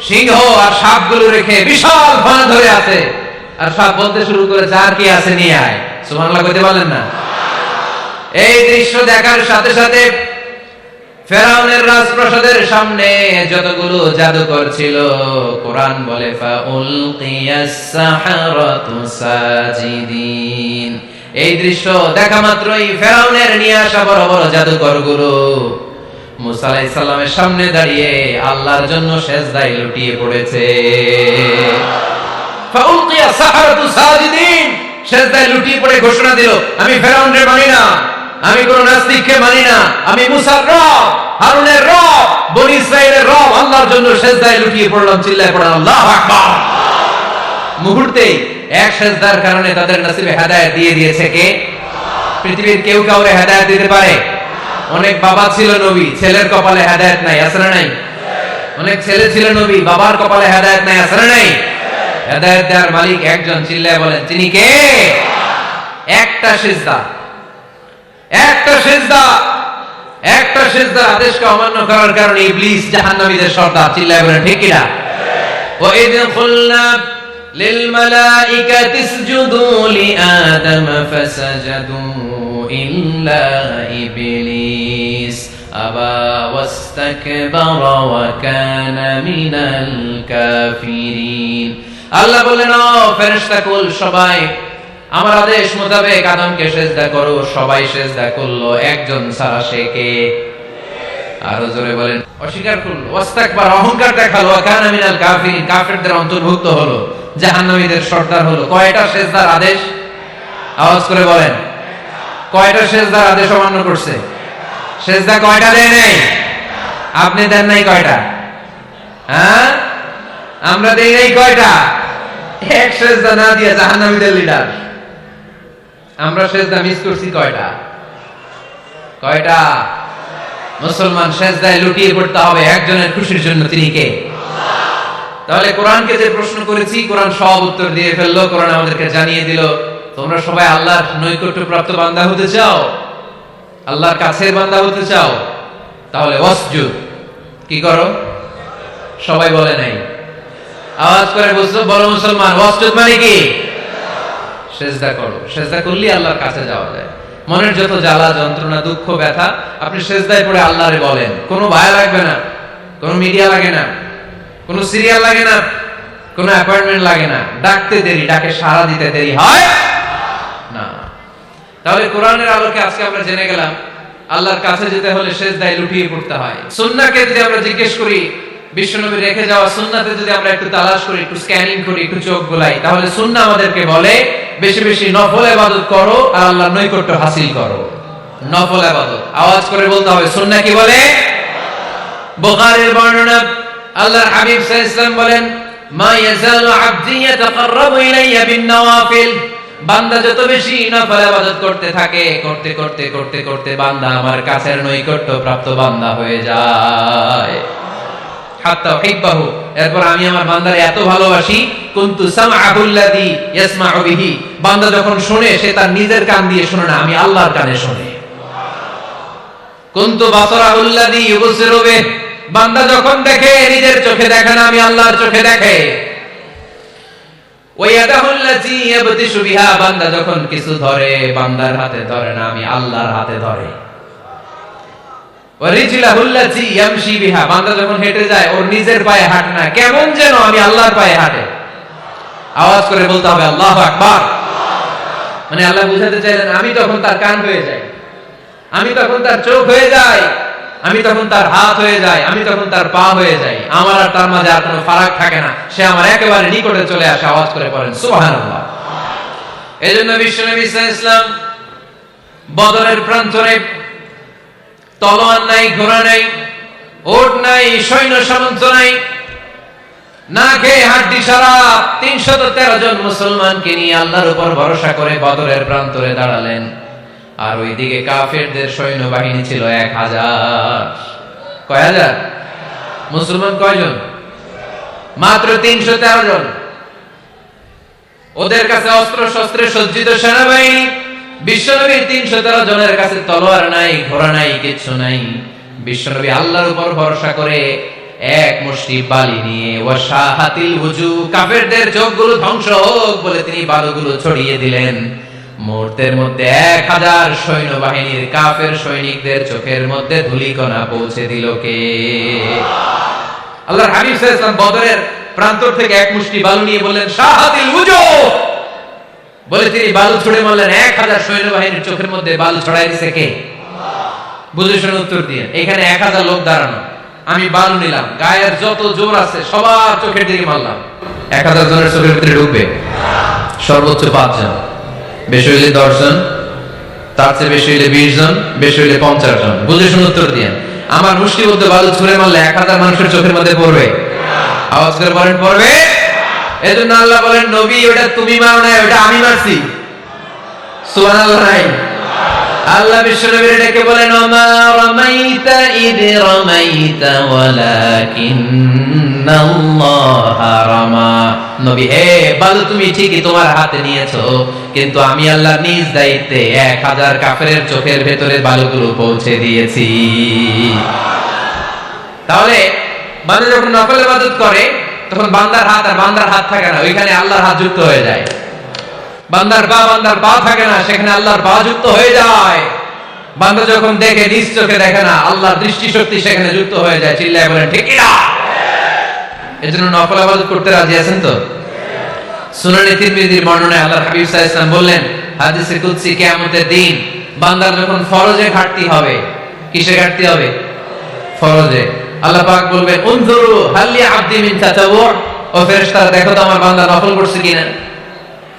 সিংহ আর সাপগুলো রেখে বিশাল ফানা ধরে আছে। আর সাপ বলতে শুরু করে, যার কি আছে নিয়ে আয়। সুবহানাল্লাহ কইতে পারলেন না? এই দৃশ্য দেখার সাথে সাথে ফেরাউনের রাজপ্রাসাদের সামনে যতগুলো জাদুকর ছিল, কোরআন বলে ফাউলকিয়াস সাহারাতু সাজিদিন। এই দৃশ্য দেখা মাত্রই ফেরাউনের নিয়ে আসা বড় বড় জাদুকরগুলো মুসা আলাইহিস সালামের সামনে দাঁড়িয়ে আল্লাহর জন্য সেজদায় লুটিয়ে পড়েছে। ফাউলকিয়াস সাহারাতু সাজিদিন, সেজদায় লুটিয়ে পড়ে ঘোষণা দিল, আমি ফেরাউনের মানি না, আমি কোন নাস্তিককে মানি না, আমি মুসার রব, হারুনের রব, বনি ইসরাইলের রব, আল্লাহর জন্য সেজদায় লুটিয়ে পড়লাম। চিল্লায় পড়লাম আল্লাহু আকবার। মুহূর্তেই এক সেজদার কারণে তাদের নসিবে হেদায়েত দিয়ে দিয়েছে কে? পৃথিবীর কেউ কাউরে হেদায়েত দিতে পারে? অনেক বাবা ছিল নবী, ছেলের কপালে হেদায়েত নাই, আছে না নাই? অনেক ছেলে ছিল নবী, বাবার কপালে হেদায়েত নাই, আছে না নাই? হেদায়েত দেওয়ার মালিক একজন, চিল্লায় বলেন তিনি কে? একটা সিজদা, একটা সিজদা, একটা সিজদার আদেশকে অমান্য করার কারণে ইবলিস জাহান্নামীদের সর্দার। চিল্লায় বলেন ঠিক কিনা? ওয়া ইয কুলনা লিল মালাইকাতি ইসজুদু লিআদম ফাসাজাদু ইল্লা ইবলিস আবা ওয়াস্তাকবারা ওয়া কানা মিনাল কাফিরিন। আল্লাহ বললেন, ও ফেরেশতা কুল সবাই আমার আদেশ মোতাবেক আদমকে সেজদা করো। সবাই সেজদা করলো, একজন ছাড়া, সে কে? আরো জোরে বলেন। অস্বীকার করলো, ওয়াস্তাকবার, অহংকার দেখালো, ওয়া কানা মিনাল কাফিরিন, কাফেরদের অন্তর্ভুক্ত হলো, জাহান্নামীদের সর্দার হলো। কয়টা সেজদার আদেশ? আওয়াজ করে বলেন, কয়টা সেজদার আদেশ অমান্য করছে? সেজদা কয়টা দেয় নাই? আপনি দেন নাই কয়টা? হ্যাঁ, আমরা দেই নাই কয়টা? এক সেজদা না দিয়ে জাহান্নামীদের লিডার। আমরা সেজদা মিস করছি কয়টা? কয়টা? মুসলমান সেজদায় লুটিয়ে পড়তে হবে একজনের খুশির জন্য, তিনি কে? তাহলে কোরআনকে যে প্রশ্ন করেছি, কোরআন সব উত্তর দিয়ে ফেললো। কোরআন আমাদেরকে জানিয়ে দিল, তোমরা সবাই আল্লাহর নৈকট্য প্রাপ্ত বান্দা হতে চাও, আল্লাহর কাছের বান্দা হতে চাও, তাহলে ওয়াসজুদ, কি করো? সবাই বলে নাই, আওয়াজ করে বলো মুসলমান, ওয়াসজুদ মানে কি? সেজদা করো। সেজদা করলে আল্লাহর কাছে যাওয়া যায়। মনের যত জ্বালা যন্ত্রণা দুঃখ ব্যথা আপনি সেজদায় পড়ে আল্লাহরে বলেন। কোনো ভায়া লাগবে না, কোনো মিডিয়া লাগে না, কোনো সিরিয়াল লাগে না, কোনো অ্যাপয়েন্টমেন্ট লাগে না, ডাকতে দেরি, ডাকে সাড়া দিতে দেরি হয় না। তাহলে কোরআনের আলোকে আজকে আমরা জেনে গেলাম আল্লাহর কাছে যেতে হলে সেজদায় লুটিয়ে পড়তে হয়। সুন্নাহকে যদি আমরা জিজ্ঞেস করি বিশ্বনবী রেখে যাওয়া সুন্নাতে যদি আমরা একটু তালাশ করি, একটু স্ক্যানিং করি, একটু চোখ গোলাই, তাহলে সুন্নাহ আমাদেরকে বলে বেশি বেশি নফল ইবাদত করো আর আল্লাহর নৈকট্য হাসিল করো। নফল ইবাদত আওয়াজ করে বলতে হবে। সুন্নাহ কি বলে? বুখারীর বর্ণনা, আল্লাহর হাবিব সাল্লাল্লাহু আলাইহি ওয়াসাল্লাম বলেন, মা ইয়াজালু আবদি ইয়াতাকাররাবু ইলাইয়া বিন নওয়াফিল, বান্দা যত বেশি নফল ইবাদত করতে থাকে, করতে করতে করতে করতে বান্দা আমার কাছের নৈকট্য প্রাপ্ত বান্দা হয়ে যায়। হাত্তা উহিব্বাহু, এরপর আমি আমার বান্দারে এত ভালোবাসি, কুনতু সামআহুল্লাযী ইয়াসমাউ বিহি, বান্দা যখন শুনে সে তার নিজের কান দিয়ে শুনে না, আমি আল্লাহর কানে শুনে। কুনতু বাসারাহুল্লাযী ইউবসিরু বিহি, বান্দা যখন দেখে নিজের চোখে দেখে না, আমি আল্লাহর চোখে দেখে। ওয়ায়াদাহুল্লাযী ইয়াবতিশু বিহা, বান্দা যখন কিছু ধরে বান্দার হাতে ধরে না, আমি আল্লাহর হাতে ধরে। ওয়ারিজলাহুল্লাযী ইয়ামশি বিহা, বান্দা যখন হেঁটে যায় ওর নিজের পায়ে হাঁটে না, কেমন যেন আমি আল্লাহর পায়ে হাঁটে। আওয়াজ করে বলতে হবে আল্লাহু আকবার। মানে আল্লাহ বুঝাতে চাইলেন আমি তখন তার কান হয়ে যাই, আমি তখন তার চোখ হয়ে যাই, আমি তখন তার হাত হয়ে যাই, আমি তখন তার পা হয়ে যাই, আমার আর তার মাঝে আর কোনো ফারাক থাকে না, সে আমার একেবারে নিকটে চলে আসে। আওয়াজ করে পড়েন সুবহানাল্লাহ। এজন্য বিশ্বনবী সাল্লাল্লাহু আলাইহি ওয়াসাল্লাম বদরের প্রান্তরে তলোয়ার নাই, ঘোড়া নাই, ওট নাই, সৈন্য সামন্ত নাই, না খেয়ে হাড্ডি সারা 313 জন মুসলমানকে নিয়ে আল্লাহর উপর ভরসা করে বদরের প্রান্তরে দাঁড়ালেন। আর ওইদিকে কাফেরদের সৈন্যবাহিনী ছিল 1000। কয় হাজার? মুসলমান কয়জন? মাত্র 313 জন। ওদের কাছে অস্ত্র শস্ত্রে সজ্জিত সেনাবাহিনী। বিশ্বনবীর 313 জনের কাছে তলোয়ার নাই, ঘোড়া নাই, কিচ্ছু নাই। বিশ্বনবী আল্লাহর উপর ভরসা করে এক মুষ্টি বালি নিয়ে ওয়াশাহাতিল ওযু, কাফেরদের চোখগুলো ধ্বংস হোক বলে তিনি বালুগুলো ছড়িয়ে দিলেন। মুহূর্তের মধ্যে 1000 সৈন্যবাহিনীর কাফের সৈনিকদের চোখের মধ্যে ধূলিকণা পৌঁছে দিল কে? আল্লাহর হাবিব সাল্লাল্লাহু আলাইহি ওয়াসাল্লাম বদরের প্রান্তর থেকে এক মুষ্টি বালু নিয়ে বললেন শাহাতিল ওযু, বলে তিনি বালু ছুড়ে মারলেন। 1000 সৈন্যবাহিনীর চোখের মধ্যে বালু ছড়াই দিয়েছে কে? বুঝে শুনে উত্তর দিয়ে। এখানে 1000 লোক দাঁড়ানো, আমি বালু নিলাম, গায়ের যত জোর আছে সবার চোখের দিকে মারলাম। 1000 জনের চোখের ভিতরে ঢুকবে? সর্বোচ্চ 5 জন, বেশি হইলে 10 জন, তার চেয়ে বেশি হইলে 20 জন, বেশি হইলে 50 জন। বুঝে শুনে উত্তর দিয়ে। আমার মুষ্টির মধ্যে বালু ছুঁড়ে মারলে 1000 মানুষের চোখের মধ্যে পড়বে? আওয়াজ করে বলেন পড়বে। এজন্য আল্লাহ বলেন নবী ওটা তুমি মারো না, ওটা আমি মারছি। সুবহানাল্লাহ নাই? আল্লাহ বিশ্বনবীর ডেকে বলেন ওমা রামাইতা ইদ রামাইতা ওয়ালাকিন্নাল্লাহা রামা। নবী হে, বালু তুমি ঠিকই তোমার হাতে নিয়েছো, কিন্তু আমি আল্লাহ নিজ দায়িত্বে 1000 কাফেরের চোখের ভেতরে বালুগুলো পৌঁছে দিয়েছি। তাহলে বান্দা যখন নফল ইবাদত করে তখন বান্দার হাত আর বান্দার হাত থাকে না, ওইখানে আল্লাহর হাত যুক্ত হয়ে যায়। বান্দার পা থাকে না, সেখানে আল্লাহর পা যুক্ত হয়ে যায়। বান্দা যখন দেখে নিজ চোখে দেখে না, আল্লাহর দৃষ্টি শক্তি সেখানে যুক্ত হয়ে যায়। চিল্লায় বলেন ঠিক কিনা? এজন্য নফল ইবাদত করতে রাজি আছেন তো? সুনানে তিরমিজির বর্ণনায় আল্লাহর হাবিব সাল্লাল্লাহু আলাইহি ওয়াসাল্লাম বললেন হাদিসে কুদসি, কিয়ামতের দিন বান্দার যখন ফরজে ঘাটতি হবে, কিসে ঘাটতি হবে? ফরজে। আল্লাহ পাক বলবেন উনজুরু হাল লি আবদি মিন তাতাওউ, ও ফেরেশতারা দেখো তো আমার বান্দা নফল করছে কিনা।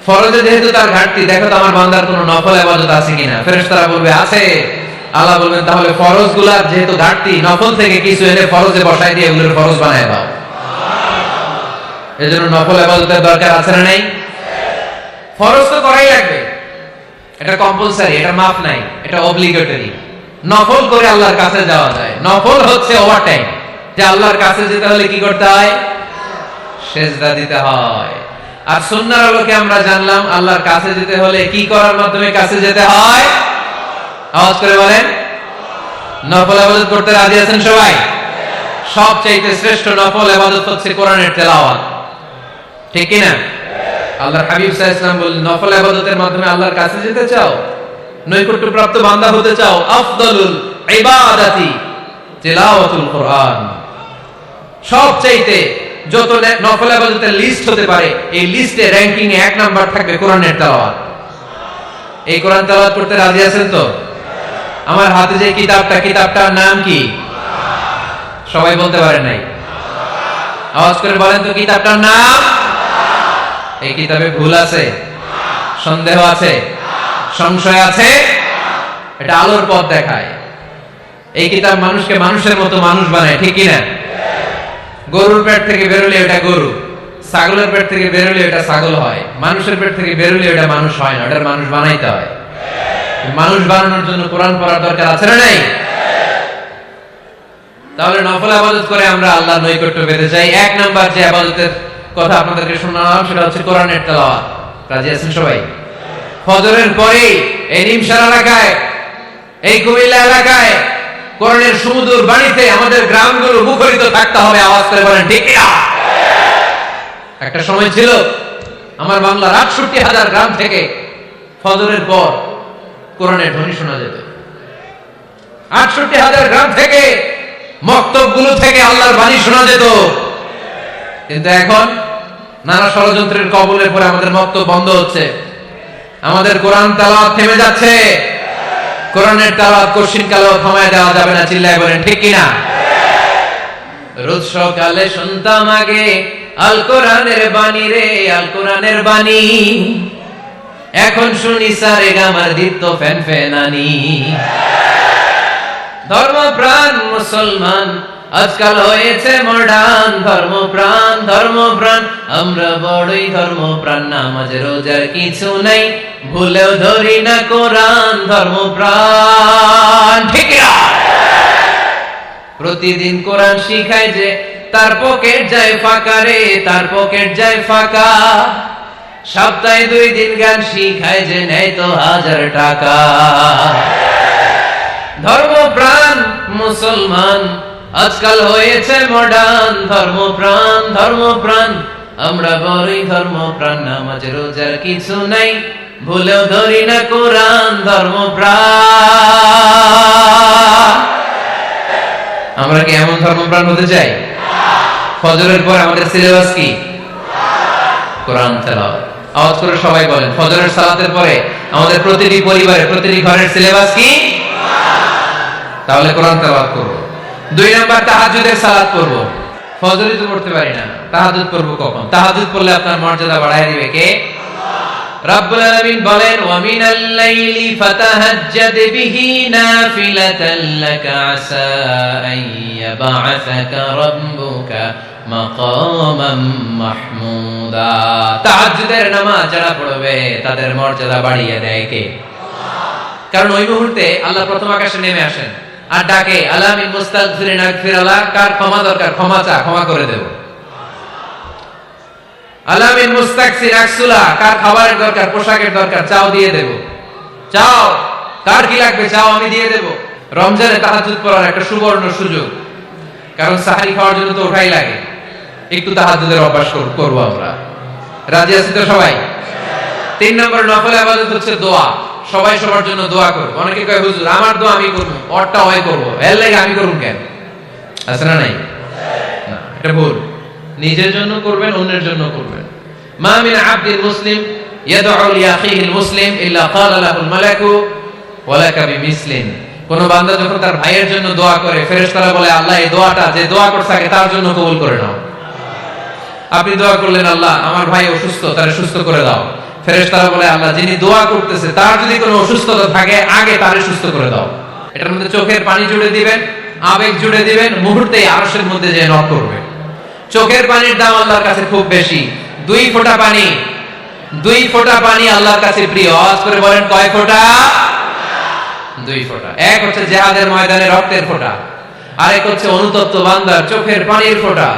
ফরজে যেহেতু তার ঘাটতি, দেখো তো আমার বান্দার কোনো নফল ইবাদত আছে কিনা। ফেরেশতারা বলবে আছে। আল্লাহ বলবেন তাহলে ফরজগুলোর যেহেতু ঘাটতি, নফল থেকে কিছু এনে ফরজে বসাই দিয়ে এগুলোর ফরজ বানায় দাও। এজন্য নফল ইবাদতের দরকার আছে না নাই? ফরজ তো করাই লাগবে, এটা কম্পালসারি, এটা মাফ নাই, এটা অব্লিগেটরি। নফল করে আল্লাহর কাছে যাওয়া যায়। নফল হচ্ছে ওভারটাইম, যে আল্লাহর কাছে যেতে হলে কি করতে হয়? সেজদা দিতে হয়। আর সুন্নাহর আলোকে আমরা জানলাম আল্লাহর কাছে যেতে হলে কি করার মাধ্যমে কাছে যেতে হয়? আওয়াজ করে বলেন নফল ইবাদত করতে রাজি আছেন সবাই? সবচেয়ে শ্রেষ্ঠ নফল ইবাদত হচ্ছে কোরআনের তেলাওয়াত, ঠিক কি না? আল্লাহর হাবিব সাল্লাল্লাহু আলাইহি ওয়াসাল্লাম বলেন নফল ইবাদতের মাধ্যমে আল্লাহর কাছে যেতে চাও, নৈকট্যপ্রাপ্ত বান্দা হতে চাও, আফদালুল ইবাদাতি তিলাওয়াতুল কোরআন। সবচেয়ে যত নফল ইবাদতের লিস্ট হতে পারে, এই লিস্টে র‍্যাঙ্কিং এ 1 নাম্বার থাকবে কোরআনের তেলাওয়াত। এই কোরআন তেলাওয়াত করতে রাজি আছেন তো? আমার হাতে যে কিতাবটার নাম কি? সবাই বলতে পারে নাই? আওয়াজ করে বলেন তো কিতাবটার নাম? এই কিতাবে ভুল আছে, সন্দেহ আছে, সংশয় আছে? এটা আলোর পথ দেখায়। এই কিতাব মানুষকে মানুষের মতো মানুষ বানায়, ঠিক কিনা? গরুর পেট থেকে বেরোলে এটা গরু, ছাগলের পেট থেকে বেরোলে এটা ছাগল হয়, মানুষের পেট থেকে বেরোলে এটা মানুষ হয় না, ওটার মানুষ বানাইতে হয়। মানুষ বানানোর জন্য কোরআন পড়ার দরকার আছে না নাই? তাহলে নফল ইবাদত করে আমরা আল্লাহর নৈকট্য পেতে চাই। এক নাম্বার যে ইবাদতের কথা আপনাদেরকে শোনালাম সেটা হচ্ছে কোরআনের তেলাওয়াত। রাজি আছেন সবাই? ফজরের পরে এই নিমসার এলাকায়, এই কুমিল্লা এলাকায় কোরআনের সুমধুর বাণীতে আমাদের গ্রামগুলো মুখরিত থাকতে হবে। আওয়াজ করে বলেন ঠিক কিনা? একটা সময় ছিল আমার বাংলার ৬৮,০০০ গ্রাম থেকে ফজরের পর কোরআনের ধ্বনি শোনা যেত। ৬৮,০০০ গ্রাম থেকে মক্তবগুলো থেকে আল্লাহর বাণী শোনা যেত। কিন্তু এখন নানা ষড়যন্ত্রের কবলের পরে আমাদের মক্তব বন্ধ হচ্ছে, আমাদের কোরআন তেলাওয়াত থেমে যাচ্ছে। কোরআনের তেলাওয়াত কশিন কালেও থামায় দেওয়া যাবে না। চিল্লায় বলেন ঠিক কিনা? রোজ সকালে শুনতাম আগে আল কোরআনের বাণী রে, আল কোরআনের বাণী। এখন শুনি সারে গামার দীপ্ত ফ্যান ফ্যানানি। ধর্মপ্রাণ মুসলমান আজকাল হয়েছে মডার্ন। ধর্মপ্রাণ ধর্মপ্রাণ আমরা বড়ই ধর্মপ্রাণ। নামাজ রোজার কিছু নাই, ভুলেও ধরি না কোরআন। ধর্মপ্রাণ ঠিক না? প্রতিদিন কোরআন শিখায় যে তার পকেট যায় ফাঁকা রে, তার পকেট যায় ফাঁকা। সপ্তাহে 2 দিন গান শিখায় যে নেয় তো 1000 টাকা। ধর্মপ্রাণ মুসলমান আজকাল হয়েছে মডার্ন। ধর্মপ্রাণ ধর্মপ্রাণ আমরা বড়ই ধর্মপ্রাণ। নামাজ রোজার কিছু নাই, ভুলেও ধরি না কোরআন। ধর্মপ্রাণ। আমরা কি এমন ধর্মপ্রাণ হতে চাই? ফজরের পর আমাদের সিলেবাস কি? কোরআন তেলাওয়াত। আওয়াজ করে সবাই বলেন, ফজরের সালাতের পরে আমাদের প্রতিটি পরিবারে, প্রতিটি ঘরের সিলেবাস কি? তাহলে কোরআন তেলাওয়াত করব। 2 নাম্বার তাহাজ্জুদের সালাত করব। ফজরই তো পড়তে পারি না, তাহাজ্জুদ করব কখন? তাহাজ্জুদ পড়লে আপনার মর্যাদা বাড়ায় দিবে কে? রব্বুল আলামিন বলেন, ওয়া মিনাল লাইলি ফাতাহাজ্জাদ বিহি নাফিলাতান লাকা আসা আন ইয়াবআসাকা রাব্বুকা মাকামান মাহমুদা। তাহাজ্জুদের নামাজ যারা পড়বে তাদের মর্যাদা বাড়িয়ে দেয় কে? কারণ ওই মুহূর্তে আল্লাহ প্রথম আকাশে নেমে আসেন আর ডাকে, আলা মিন মুস্তাগফিরিন আগফিরাল্লাহ। কার ক্ষমা দরকার? ক্ষমা চা, ক্ষমা করে দেব। আলা মিন মুস্তাকসির আকসুলা। কার খাবারের দরকার? পোশাকের দরকার? চাও, দিয়ে দেব। চাও, কার কি লাগবে? চাও, আমি দিয়ে দেব। রমজানে তাহাজ্জুদ পড়ার একটা সুবর্ণ সুযোগ, কারণ সাহারি খাওয়ার জন্য তো ওঠাই লাগে। একটু তাহাজ্জুদের অভ্যাস করব আমরা। রাজি আছি তো সবাই? 3 নম্বর নফল ইবাদত হচ্ছে দোয়া। সবাই সবার জন্য দোয়া করব। অনেকে কয়, হুজুর আমার দোয়া আমি করব, ওরটা ওই করব, এর লাগে আমি করব কেন? আছে না নাই? না, এটা ভুল। নিজের জন্য করবেন, অন্যের জন্য করবেন। মা মিন আবদিন মুসলিম ইয়াদউ লিআখিহিল মুসলিম ইল্লা ক্বালা লাহুল মালাকু ওয়া লাকা বিমিসলিন। কোন বান্দা যখন তার ভাইয়ের জন্য দোয়া করে, ফেরেশতারা বলে, আল্লাহ এই দোয়াটা যে দোয়া করছে তার জন্য কবুল করে নাও। আপনি দোয়া করলেন, আল্লাহ আমার ভাই অসুস্থ, তারে সুস্থ করে দাও। ফেরেশতারা বলে, আল্লাহ যিনি দোয়া করতেছে তার যদি কোনো অসুস্থতা থাকে আগে তারে সুস্থ করে দাও। এটার মধ্যে চোখের পানি জুড়ে দিবেন, আবেগ জুড়ে দিবেন, মুহূর্তেই আরশের মধ্যে যে নক করবে। চোখের পানির দাম আল্লাহর কাছে খুব বেশি। 2 ফোঁটা পানি, 2 ফোঁটা পানি আল্লাহর কাছে প্রিয়। আওয়াজ করে বলেন, কয় ফোঁটা? 2 ফোঁটা। এক হচ্ছে জিহাদের ময়দানে রক্তের ফোঁটা, আরেক হচ্ছে অনুতপ্ত বান্দার চোখের পানির ফোঁটা।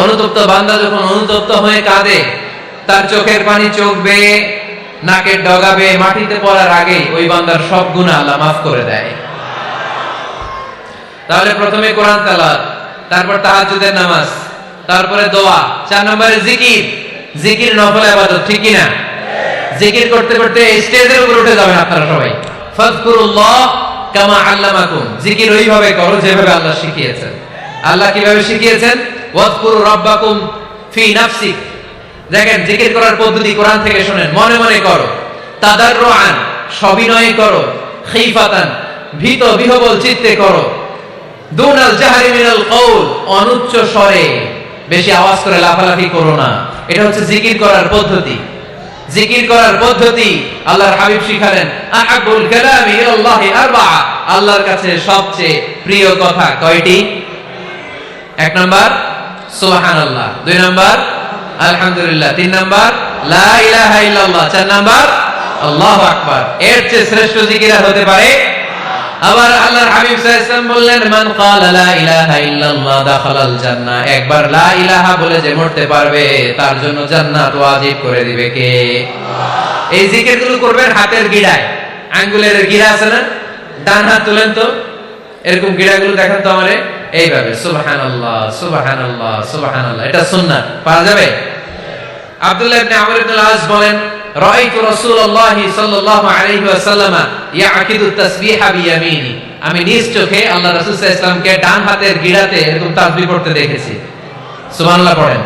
অনুতপ্ত বান্দা যখন অনুতপ্ত হয়ে কাঁদে, তার চোখের পানি চোখ বেয়ে নাকের ডগা বেয়ে মাটিতে পড়ার আগে ওই বান্দার সব গুনাহ আল্লাহ মাফ করে দেয়। তাহলে প্রথমে কোরআন তেলাওয়াত, তারপর তাহাজ্জুদের নামাজ, তারপরে দোয়া। 4 নম্বরে জিকির। জিকির নফল ইবাদত, ঠিক কি না? জিকির করতে করতে স্টেজের উপর উঠে যাবেন আপনারা সবাই। ফাযকুরুল্লাহ কামা আল্লামাকুম। জিকির ওইভাবে করো যেভাবে আল্লাহ শিখিয়েছেন। আল্লাহ কিভাবে শিখিয়েছেন? ওয়াযকুরু রাব্বাকুম ফি নাফসিক। দেখেন, জিকির করার পদ্ধতি কোরআন থেকে শুনেন। মনে মনে করো, তাদাররুআন সবিনয়ে করো, খিফাতান ভীত বিহবল চিত্তে করো, দুনাল জাহরি মিনাল কওল অনুচ্চ স্বরে, বেশি আওয়াজ করে লাফালাফি করো না। এটা হচ্ছে জিকির করার পদ্ধতি। জিকির করার পদ্ধতি আল্লাহর হাবিব শিখালেন, আহাবুল কালামি ইলাল্লাহি আরবাআ, আল্লাহর কাছে সবচেয়ে প্রিয় কথা কয়টি? এক নাম্বার সুবহানাল্লাহ, দুই নাম্বার আলহামদুলিল্লাহ, তিন নাম্বার লা ইলাহা ইল্লাল্লাহ, চার নাম্বার আল্লাহু আকবার। এর চেয়ে শ্রেষ্ঠ জিকির আর হতে পারে? আবার আল্লাহর হাবিব সাল্লাল্লাহু আলাইহি ওয়াসাল্লাম বললেন, মান ক্বালা লা ইলাহা ইল্লাল্লাহ দাখালাল জান্নাহ, একবার লা ইলাহা বলে যে মরতে পারবে তার জন্য জান্নাত ওয়াজিব করে দিবে কে? আল্লাহ। এই জিকিরগুলো করবেন হাতের গিড়ায়, আঙ্গুলের গিড়া আছে না, ডান হাত তুলেন তো, এরকম গিড়াগুলো দেখেন তো আমারে, এইভাবে সুবহানাল্লাহ সুবহানাল্লাহ সুবহানাল্লাহ, এটা সুন্নাত, পারা যাবে? আব্দুল্লাহ ইবনে আমর ইবনে আল-আস বলেন, রাআইতু রাসূলুল্লাহ সাল্লাল্লাহু আলাইহি ওয়াসাল্লাম ইয়াকিদু তাসবিহা বিয়ামিনি, আমি নিজ চোখে আল্লাহ রাসূল সাল্লাল্লাহু আলাইহি ওয়াসাল্লামকে ডান হাতের গিড়াতে এরকম তাসবিহ করতে দেখেছি। সুবহানাল্লাহ পড়েন,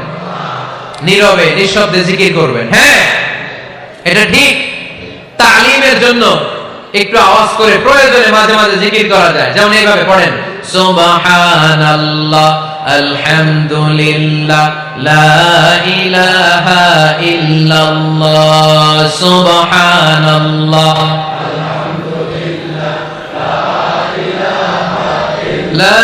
নীরবে নিঃশব্দে জিকির করবেন। হ্যাঁ, এটা ঠিক। তালিমের জন্য একটু আওয়াজ করে প্রয়োজনে মাঝে মাঝে জিকির করা যায়, যেমন এইভাবে পড়েন, সুবহানাল্লাহ আলহামদুলিল্লাহ লা ইলাহা ইল্লাল্লাহ, সুবহানাল্লাহ আলহামদুলিল্লাহ লা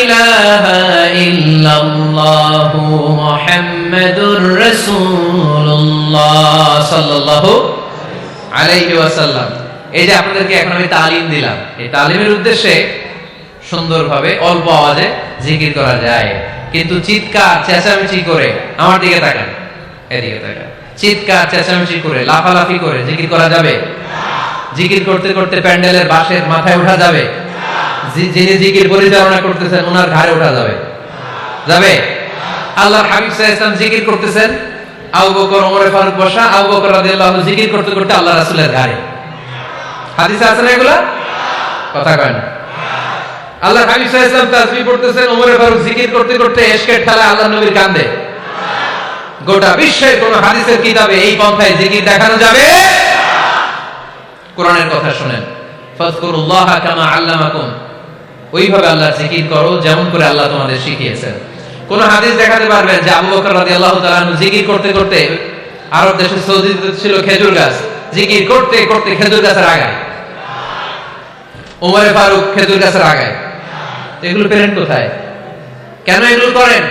ইলাহা ইল্লাল্লাহ মুহাম্মাদুর রাসূলুল্লাহ সাল্লাল্লাহু আলাইহি ওয়াসাল্লাম। এই যে আপনাদেরকে এখন আমি তালিম দিলাম, এই তালিমের উদ্দেশ্যে সুন্দরভাবে অল্প আওয়াজে জিকির করা যায়, কিন্তু চিৎকার চেঁচামেচি করে, আমার দিকে তাকান, এদিকে তাকান, চিৎকার চেঁচামেচি করে লাফালাফি করে জিকির করা যাবে? জিকির করতে করতে প্যান্ডেলের বাঁশের মাথায় ওঠা যাবে? যিনি জিকির পরিচালনা করতেছেন ওনার ঘাড়ে ওঠা যাবে? যাবে? আল্লাহর হাবিব সাল্লাল্লাহু আলাইহি ওয়াসাল্লাম জিকির করতেছেন, আবু বকর ওমর ফারুক বসা, আবু বকর রাদিয়াল্লাহু আনহু জিকির করতে করতে আল্লাহ রাসূলের ঘাড়ে। হাদিসে আছে না এগুলা? কথা কয় না। আল্লাহর হাবিব সাল্লাল্লাহু আলাইহি ওয়াসাল্লাম তাসবিহ পড়তেছেন, ওমর ফারুক জিকির করতে করতে এশকের ঠালায় আল্লাহর নবীর কাঁধে। গোটা বিশ্বের কোন হাদিসের কিতাবে এই পন্থায় জিকির দেখানো যাবে? কোরআনের কথা শুনেন, ফাযকুরুল্লাহা কামা আল্লামাকুম, ওইভাবে আল্লাহর জিকির করো যেমন করে আল্লাহ তোমাদের শিখিয়েছেন। কোন হাদিস দেখাতে পারবেন যে আবু বকর রাদিয়াল্লাহু তাআলা আনহু জিকির করতে করতে, আরব দেশে সৌদিতে ছিল খেজুর গাছ, জিকির করতে করতে খেজুর গাছের আগায়, ওমর ফারুক খেজুর গাছের আগায়, এগুলো পেলেন কোথায়? কেন এগুলো করেন?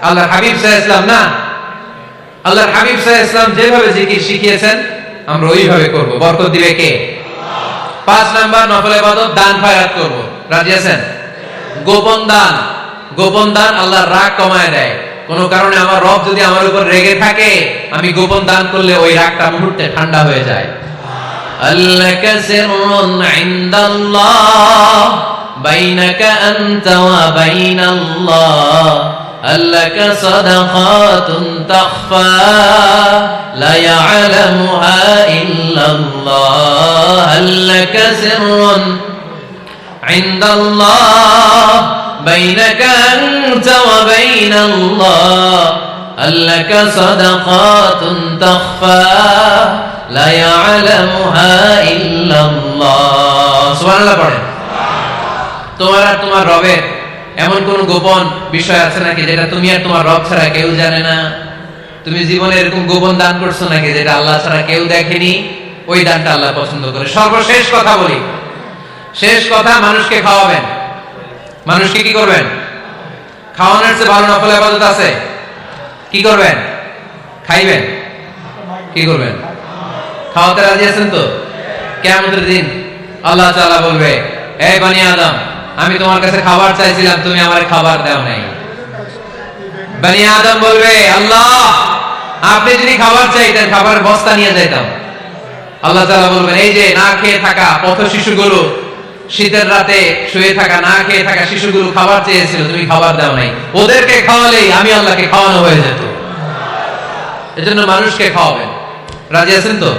আল্লাহর হাবিব সাল্লাল্লাহু আলাইহি ওয়াসাল্লাম না, আল্লাহর হাবিব সাল্লাল্লাহু আলাইহি ওয়াসাল্লাম যেভাবে জিকির শিখিয়েছেন আমরা ওইভাবে করব। বরকত দিবে কে? আল্লাহ। 5 নাম্বার নফল ইবাদত, দান খয়রাত করব। রাজি আছেন? গোপন দান, গোপন দান আল্লাহর রাগ কমায় দেয়। কোন কারণে আমার রব যদি আমার উপর রেগে থাকে, আমি গোপন দান করলে ওই রাগটা মুহূর্তে ঠান্ডা হয়ে যায়। আল্লাকা সিররুন ইনদাল্লাহ বাইনাকা আনতা ওয়া বাইনাল্লাহ, আল্লাকা সাদাকাতুন তাখফা লা ইয়ালামুহা ইল্লাল্লাহ, আল্লাকা সিররুন ইনদাল্লাহ বাইনাকা আনতা ওয়া বাইনাল্লাহ, আল্লাকা সাদাকাতুন তাখফা লা ইয়ালামুহা ইল্লাল্লাহ। সুবহানাল্লাহ পড়েন। তোমার আর তোমার রবের এমন কোন গোপন বিষয় আছে নাকি যেটা তুমি আর তোমার রব ছাড়া কেউ জানে না? তুমি জীবনে এরকম গোপন দান করছো নাকি যেটা আল্লাহ ছাড়া কেউ দেখেনি? ওই দানটা আল্লাহ পছন্দ করে। সর্বশেষ কথা বলি, শেষ কথা, মানুষকে খাওয়াবেন। মানুষকে কি করবেন? খাওয়ানোর চেয়ে ভালো নফল ইবাদত আছে? কি করবেন? খাইবেন। কি করবেন? খাওয়াতে রাজি আছেন তো? কিয়ামতের দিন আল্লাহ তাআলা বলবে, হে বনি আদম, আমি তোমার কাছে খাবার চাইছিলাম, তুমি আমারে খাবার দাও নাই। বনি আদম বলবে, আল্লাহ আপনি যদি খাবার চাইতেন খাবারের বস্তা নিয়ে যাইতাম। আল্লাহ তাআলা বলবেন, এই যে না খেয়ে থাকা পথ শিশুগুলো, শীতের রাতে শুয়ে থাকা না খেয়ে থাকা শিশুগুলো খাবার চেয়েছিল, তুমি খাবার দাও নাই, ওদেরকে খাওয়ালেই আমি আল্লাহকে খাওয়ানো হয়ে যেত। এজন্য মানুষকে খাওয়াবেন। রাজি আছেন তো?